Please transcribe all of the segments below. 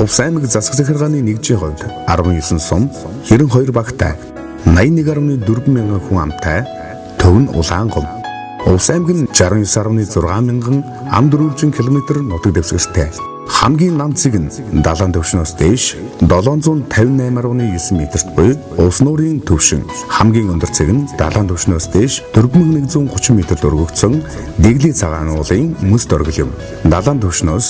Увс аймаг засаг захиргааны нэгжийн хувьд 19 сум, 92 багтай, 81.4 мянган хүн амтай, төв нь Улаангом. Увс аймаг нь 69.6 мянган ам дөрвөлжин км нутаг дэвсгэртэй. Хамгийн нам цэг нь далайн түвшнөөс дээш 758.9 метрт буй улс нуурын түвшин. Хамгийн өндөр цэг нь далайн түвшнөөс дээш 4130 метрт өргөгдсөн Дэглийн цагаан уулын мөс дөргөл юм. Далайн түвшнөөс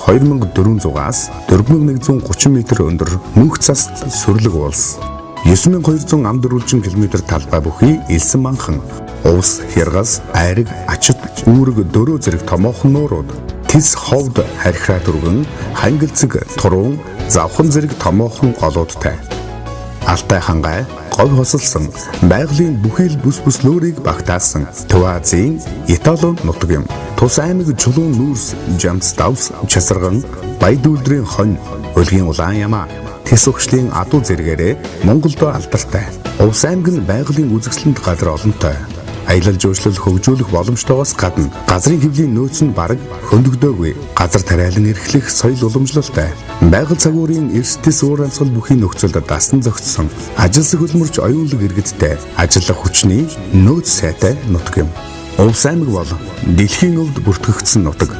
2400-аас 4130 метр өндөр мөнх цаст сүрлэг уулс. 9200 ам дөрвөлжин км талбай бүхий элсэн манхан. Увс, Хяргас, Айраг, Ачид, Үүрэг, Дөрөө зэрэг томоохон нуурууд, Тис, Ховд, Харьхраа дүргэн, Хангилцэг, Туруун, Завхан зэрэг томоохон голуудтай. Алтай хангай, говь хосолсон, байгалийн бүхий л бүс лөөрийг багтаасан Төв Азийн Итали нутаг юм. Тус аймаг Чулуун нүүрс, Жамц давс, Часарган, Баядүлдрийн хонь, Өлгийн улаан ямаа, Тис өгшлийн адуу зэрэгээрээ Монголдо алдартай. Увс аймаг нь байгалийн үзэсгэлэнт газар олонтой. Аялал жуулчлал хөгжүүлэх боломжтойгоос гадна газрын хэвлийн нөөц нь бараг хөндөгдөөгүй. Газар тариалан эрхлэх соёл уламжлалтай. Байгаль цагуурын эрсдэс уур амьсгал бүхий нөхцөлд дасан зохицсон. Ажилсаг хөлмөрч оюунлаг иргэдтэй, ажиллах хүчний нөөц сайтай нутаг юм. Увс аймаг бол дэлхийн өвд бүртгэгдсэн нутаг.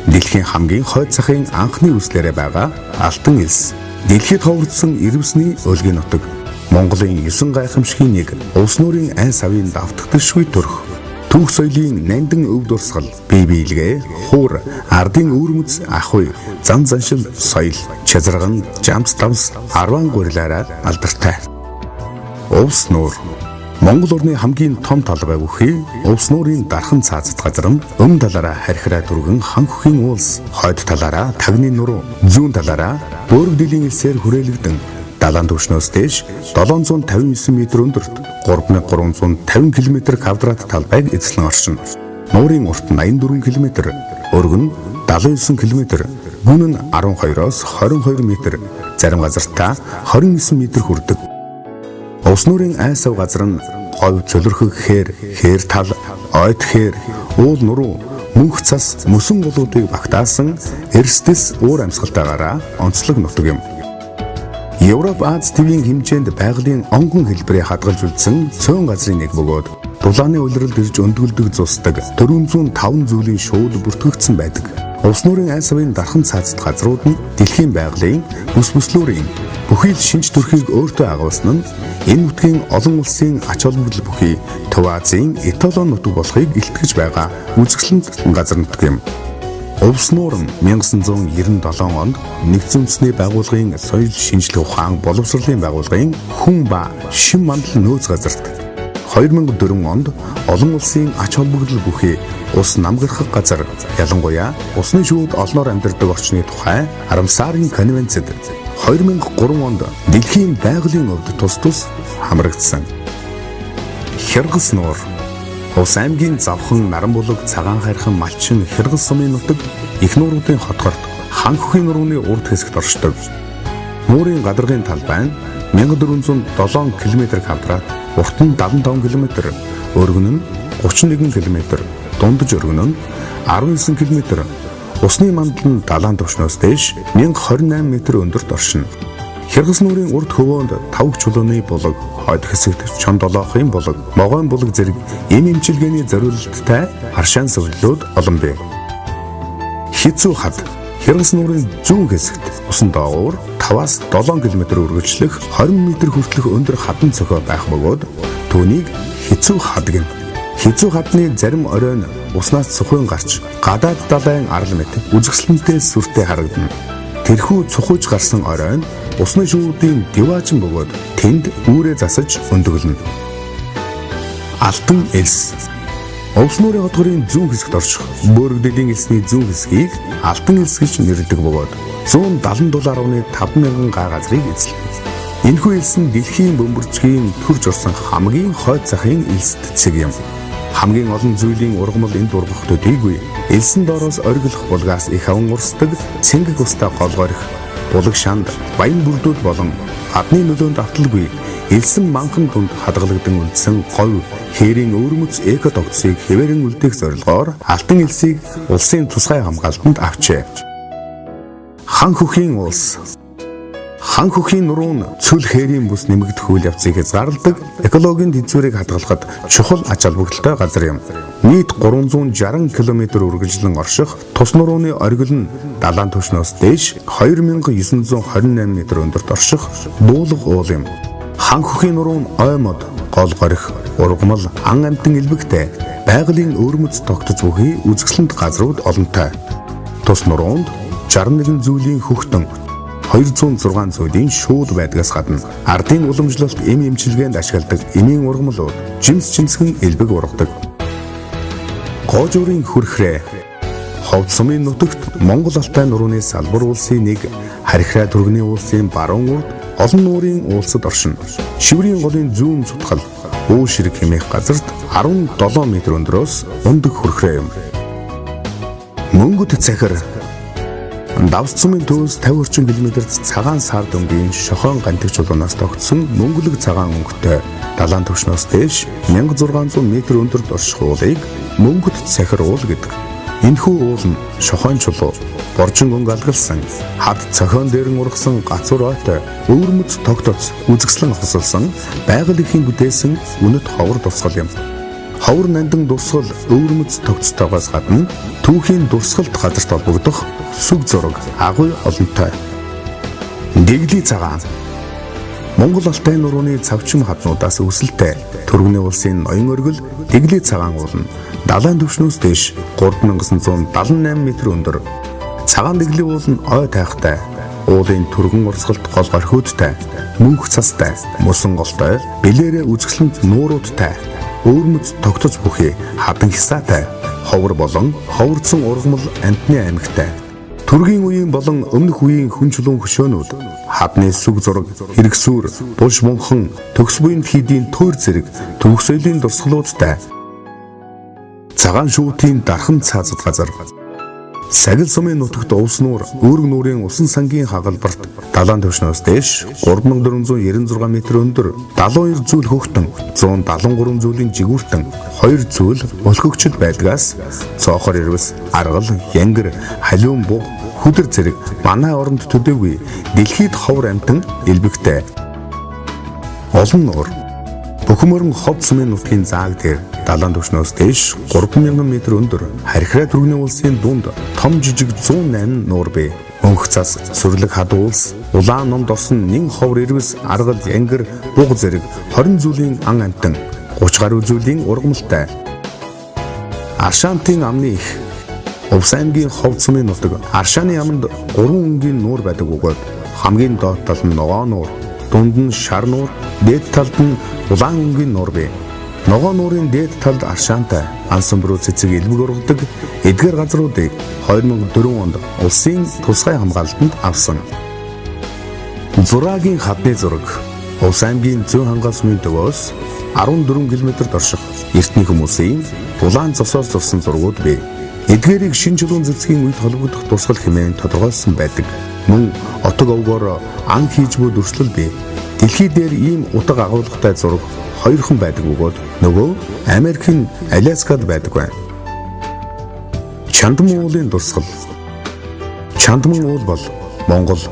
Дэлхийн хамгийн хойд захын анхны үслээрээ байгаа Алтан элс. Дэлхийд ховордсон ирвсний өлгийн нутаг. Монголын 9 гайхамшигын нэг улс нуурын айн савын давтагдaltaшгүй төрх. Түүх соёлын нандин өв дурсгал, бие биелгээ, хуур, ардын өвөрмөц, ахуй, зан заншил, соёл, чазарган, жамц давс, арван гурилаараа алдартай. Увс нуур Монгол орны хамгийн том талбай бүхий увс нуурын дархан цаазат газар нь өмнө талаараа Харьхраа дүргэн ханххийн уулс, хойд талаараа Тагны нуруу, зүүн талаараа Бөөрөг дилийн элсээр хүрээлэгдэн далайн түвшнөөс дээш 759 м өндөрт 3350 км квадрат талбайг эзлэн оршино. Нуурын урт 84 км, өргөн 79 км, гүн нь 12-оос 22 м, зарим газартаа 29 м хүрдэг. Увс нуурын айн сав газар нь говь цөлөрхөг хээр тал, ойд хээр, уул нуруу, мөнх цас, мөсөн голуудыг багтаасан эрсдэс уур амьсгалтайгаараа онцлог нутаг юм. Европ Аз твийн хэмжээнд байгалийн онгон хэлбэрээ хадгалж үлдсэн цөөн газрын нэг бөгөөд дулааны улиралд ирж өндгөлдөг зусдаг 405 зүйлийн шууд бүртгэгдсэн байдаг. Увс нуурын айн савын дархан цаазат газрууд нь дэлхийн байгалийн бүслүүрийн бүхий л шинж төрхийг өөртөө агуулсан нь энэ нутгийн олон улсын ач холбогдол бүхий Төв Азийн Итали нутаг болохыг илтгэж байгаа үзэсгэлэнт газар нутаг юм. Увс нуур нь 1997 онд Нэгдсэн үндэсний байгууллагын соёл шинжилгээ ухаан боловсролын байгууллагын хүн ба шин мандал нөөц газарт 2004 онд олон улсын ач холбогдол бүхий ус намгархах газар, ялангуяа усны шүүд олноор амьдардаг орчны тухай Арамсарын конвенцэд 2003 онд дэлхийн байгалийн өвд тус хамрагдсан. Хяргас нуур Увс аймгийн Завхан, Наранбулаг, Цагаан хайрхан, Малчин, Хяргас сумын нутаг их нууруудын хотгорт Ханххийн нурууны урд хэсэгт оршдог. Нуурын гадаргын талбай нь 1407 км квадрат, урт нь 75 км, өргөн нь 31 км, дундаж өргөн нь 19 км. Усны мандал нь далайн түвшнөөс дээш 1028 м өндөрт оршино. Хяргас нуурын урд хөвөөнд Тавг чулууны булаг, хойд хэсэгт Чон долоохын булаг, Могойн булаг зэрэг эмчилгээний зориулалттай харшаан сувлууд олон бий. Хизүү хад Хяргас нуурын зүүн хэсэгт усан доогуур 5-аас 7 км үргэлжлэх 20 м хүртэлх өндөр хадан цохио байх бөгөөд түүнийг хизүү хад гэнэ. Хизүү хадны зарим оройн уснаас цохион гарч гадаад далайн арал мэт үзэсгэлэнтэй сүртэй харагдана. Тэрхүү цохиж гарсан оройн усны шүүдийн диваажин бөгөөд тэнд үүрээ засаж өндгөлнө. Алтан элс Увс нуурын хотгорын зүүн хэсэгт орших Бөөрөг дилийн элсний зүүн хэсгийг Алтан элс гэж нэрлэдэг бөгөөд $177.5 мянган га газрыг эзэлнэ. Энэхүү элс нь дэлхийн бөмбөрцгийн төрж орсон хамгийн хойд захын элс цэг юм. Хамгийн олон зүйлийн ургамал энд ургах төдийгүй элсэн доороос оргилох булгаас их аван урсдаг цэнгэг устай голгорих булаг шанд баян бүрдүүд болон гадны нөлөөнд авталгүй элсэн манхан дунд хадгалагдсан үлдсэн говь хээрийн өвөрмөц экодогцыг хэвээрэн үлдээх зорилгоор Алтан элсийг улсын тусгай хамгаалтанд авчээ. Хан хөхийн улс. Хан хөхийн нуруунд цөл хээрийн бүс нэмэгдэх үйл явцыг хязгаарладаг экологийн тэнцвэрийг хадгалахад чухал ач холбогдолтой газар юм. Нийт 360 км үргэлжлэн орших тус нурууны оргил нь далайн түвшнөөс дээш 2928 м өндөрт орших дуулах уул юм. Хан хөхийн нуруунд ой мод, гол горих, ургамал, ан амтан элбэгтэй байгалийн өвөрмөц тогтож бүхий үзэсгэлэнт газрууд олонтой. Тус нуруунд 61 зүйлийн хөхтөн 206 зүйлийн шууд байдгаас гадна ардын уламжлалт эм эмчилгээнд ашигладаг эмийн ургамлууд жимсгэн элбэг ургадаг. Гоожуурын хүрхрээ Ховд сумын нутагт Монгол Алтай нурууны салбар улсын нэг, Харихрай түргэний улсын баруун урд олон нуурын уулсад оршин. Шиврийн голын зүүн цутгал өө ширэг хэмээх газарт 17 м өндрөөс ундаг хүрхрээ юм. Мөнгөд цахир Давс цумын төвөөс 50 орчим км-т цагаан сар дөнгөний шохон гантиг чулуунаас тогтсон мөнгөлөг цагаан өнгөтэй далайн түвшнөөс дээш 1600 м өндөрт орших уулыг мөнгөд цахир уул гэдэг. Энэхүү уул нь шохон чулуу, боржин өнгө алгалсан, хад цохион дээр нь ургасан гацуур ойтой, өвөрмөц тогтоц, үзэсгэлэн хосолсон, байгаль эрхийн бүтээсэн үнэт ховор дурсгал юм. Ховор нандин дурсгал өвөрмөц тогтцоогоос гадна түүхийн дурсгалт газарт холбогдох сүг зураг агуй олонтой. Дэглий цагаан Монгол Алтай нурууны цавчим хаднуудаас өсөлттэй түргэний улсын ноён оргил Дэглий цагаан уул нь далайн түвшнөөс дээш 3978 м өндөр. Цагаан дэглий уул нь ой тайхтай, уулын түргэн урсгалт гол горхиудтай, мөнх цастай, мусан голтой, бэлээрээ үзэсгэлэнт нууруудтай, өвөрмөц тогтож бүхий хадан хисаатай, ховор болон ховорцсон ургамал амтны аймагтай. Түргийн үеийн болон өмнөх үеийн хүн чулуун хөшөөнүүд, хадны сүг зураг, хэрэгсүүр, булш мөнхөн, төгс буйн хийдийн төр зэрэг төвх соёлын дурсгалуудтай. Цагаан шүүтийн дархан цаазад газар. Сагил сумын нутагт улс нуур, өөрг нуурын усан сангийн хагалбарт далайн түвшнөөс дээш 3496 м өндөр, 72 зүйл хөхтөн, 173 зүйлийн жигүүртэн, 2 зүйл өлхөгчл байдгаас цоохор ирвэс, аргал, янгэр, халиун буг, хүдэр зэрэг манай оронд төдөөгүй дэлхийд ховор амтан элбэгтэй. Олон нуур Бөхмөрн Ховд сумын нутгийн зааг дээр далайн түвшнөөс дээш 3000 м өндөр, Харихрай түргэний улсын дунд том жижиг 108 нуур бий. Өнх цас, сүрлэг хад уулс, улаан номд орсон нэн ховор ирвэс, аргал, янгэр, буг зэрэг 20 зүйлийн ан амтан, 30 гаруй зүйлийн ургамалтай. Аршаантын амны их Увс аймгийн Ховд сумын нутаг Аршааны аманд 3 өнгийн нуур байдаг бөгөөд хамгийн доод тал нь ногоо нуур, дунд нь шар нуур, дээд талд нь улаан өнгийн нуур бий. Ногоо нуурын дээд талд Аршаантай ансан бүрөө цэцэг элбэг ургадаг эдгээр газруудыг 2004 онд улсын тусгай хамгаалтанд авсан. Зураагийн хадны зураг Увс аймгийн зүүн хангаа сумын төвөөс 14 км-т орших эртний хүмүүсийн улаан цосоор зурсан зургууд бий. Эдгээрийг шинэ чулуун зэвсгийн үед холбогдох дурсгал хэмээн тодорхойлсон байдаг. Мөн отог овгоор ан хийж буй дүрслэл бий. Дэлхий дээр ийм утга агуулгатай зураг хоёрхан байдаг бөгөөд нөгөө Америкийн Аляскад байдаг байна. Чандман уулын дурсгал. Чандман уул бол Монгол,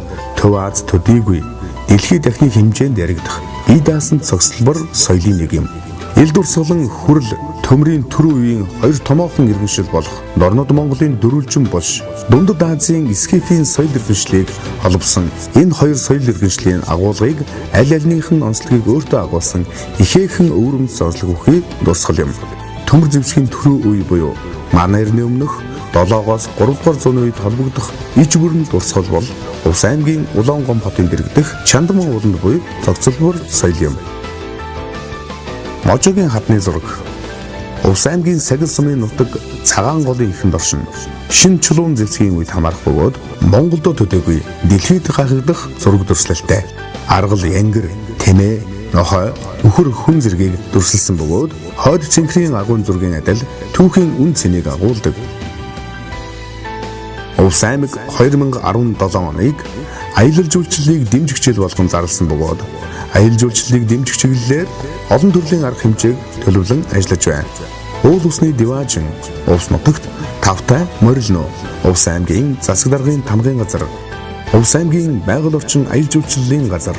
Төв Аз төдийгүй дэлхийд дахны хэмжээнд яригдах бие даасан цогцлбор соёлын нэг юм. Ил дурсгалан хүрл төмрийн түрүү үеийн хоёр томоохон иргэншил болох Норнод Монголын дөрвөлжин булш, Дундад Азийн Скифийн соёл иргэншлийг холбосон энэ хоёр соёл иргэншлийн агуулгыг аль альнийх нь онцлогийг өөртөө агуулсан ихээхэн өвөрмөц онцлог бүхий дурсгал юм. Төмөр зэвсгийн түрүү үе буюу манай эртний өмнөх 7-оос 3-р зууны үед холбогдох иж бүрэн дурсгал бол Увс аймгийн Улаан гом хотын дэргэдэх Чандман ууланд буй цогцлбор соёл юм. Можогийн хадны зураг Увс аймгийн Сагил сумын нутаг цагаан голын ихэнд оршин шинэ чулуун зэвсгийн үед хамаарах бөгөөд Монголдо төдөөгүй дэлхийд гайхагдах зураг дүрслэлтэй. Аргал, янгэр, тэмээ, нохой, өхөр хүн зэргийг дүрсэлсэн бөгөөд хойд цэнхрийн агуун зургийн адил түүхийн үн цэнийг агуулдаг. Увс аймаг 2017 оныг аялал жуулчлалыг дэмжих жил болгон зарласан бөгөөд аялал жуулчлалыг дэмжих чиглэлээр олон төрлийн арга хэмжээг төлөвлөн ажиллаж байна. Уул усны диваажин Увс нутагт тавтай морилно Увс аймгийн засаг даргын тамгын газар Увс аймгийн байгаль орчин аяр жуулчлалын газар